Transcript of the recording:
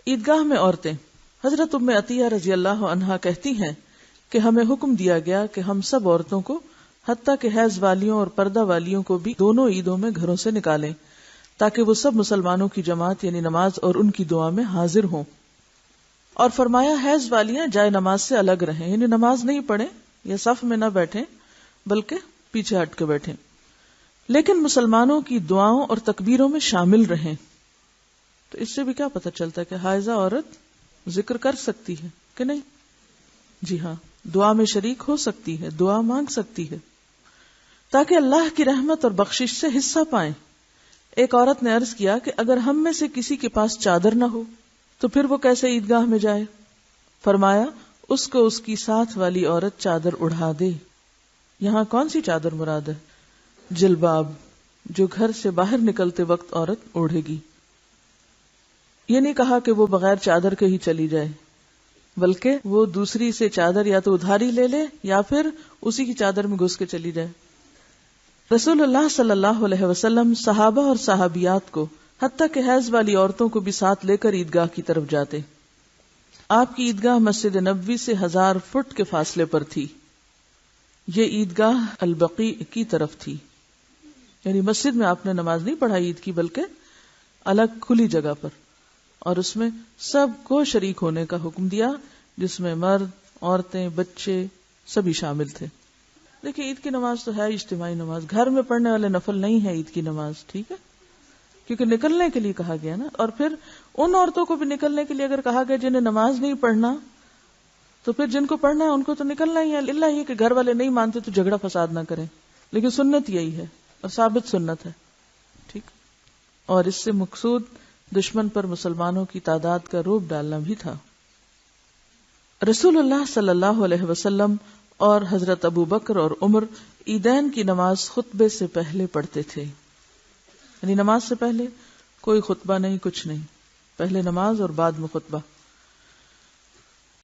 عیدگاہ میں عورتیں. حضرت ام عطیہ رضی اللہ عنہا کہتی ہیں کہ ہمیں حکم دیا گیا کہ ہم سب عورتوں کو حتیٰ کہ حیض والیوں اور پردہ والیوں کو بھی دونوں عیدوں میں گھروں سے نکالیں تاکہ وہ سب مسلمانوں کی جماعت یعنی نماز اور ان کی دعا میں حاضر ہوں. اور فرمایا حیض والیاں جائے نماز سے الگ رہیں، یعنی نماز نہیں پڑھیں یا صف میں نہ بیٹھیں بلکہ پیچھے ہٹ کے بیٹھیں، لیکن مسلمانوں کی دعاؤں اور تکبیروں میں شامل رہیں. تو اس سے بھی کیا پتہ چلتا ہے کہ حائضہ عورت ذکر کر سکتی ہے کہ نہیں؟ جی ہاں، دعا میں شریک ہو سکتی ہے، دعا مانگ سکتی ہے تاکہ اللہ کی رحمت اور بخشش سے حصہ پائیں. ایک عورت نے عرض کیا کہ اگر ہم میں سے کسی کے پاس چادر نہ ہو تو پھر وہ کیسے عیدگاہ میں جائے؟ فرمایا اس کو اس کی ساتھ والی عورت چادر اڑا دے. یہاں کون سی چادر مراد ہے؟ جلباب، جو گھر سے باہر نکلتے وقت عورت اوڑھے گی. یہ نہیں کہا کہ وہ بغیر چادر کے ہی چلی جائے، بلکہ وہ دوسری سے چادر یا تو ادھاری لے لے یا پھر اسی کی چادر میں گھس کے چلی جائے. رسول اللہ صلی اللہ علیہ وسلم صحابہ اور صحابیات کو حتیٰ کہ حیض والی عورتوں کو بھی ساتھ لے کر عیدگاہ کی طرف جاتے. آپ کی عیدگاہ مسجد نبوی سے 1000 فٹ کے فاصلے پر تھی. یہ عیدگاہ البقیع کی طرف تھی، یعنی مسجد میں آپ نے نماز نہیں پڑھائی عید کی بلکہ الگ کھلی جگہ پر، اور اس میں سب کو شریک ہونے کا حکم دیا جس میں مرد، عورتیں، بچے سبھی شامل تھے. دیکھیں عید کی نماز تو ہے اجتماعی نماز، گھر میں پڑھنے والے نفل نہیں ہے عید کی نماز، ٹھیک ہے، کیونکہ نکلنے کے لیے کہا گیا نا. اور پھر ان عورتوں کو بھی نکلنے کے لیے اگر کہا گیا جنہیں نماز نہیں پڑھنا، تو پھر جن کو پڑھنا ہے ان کو تو نکلنا ہی ہے. اللہ یہ کہ گھر والے نہیں مانتے تو جھگڑا فساد نہ کریں، لیکن سنت یہی ہے اور ثابت سنت ہے، ٹھیک. اور اس سے مقصود دشمن پر مسلمانوں کی تعداد کا رعب ڈالنا بھی تھا. رسول اللہ صلی اللہ علیہ وسلم اور حضرت ابو بکر اور عمر عیدین کی نماز خطبے سے پہلے پڑھتے تھے، یعنی نماز سے پہلے کوئی خطبہ نہیں، کچھ نہیں، پہلے نماز اور بعد میں خطبہ.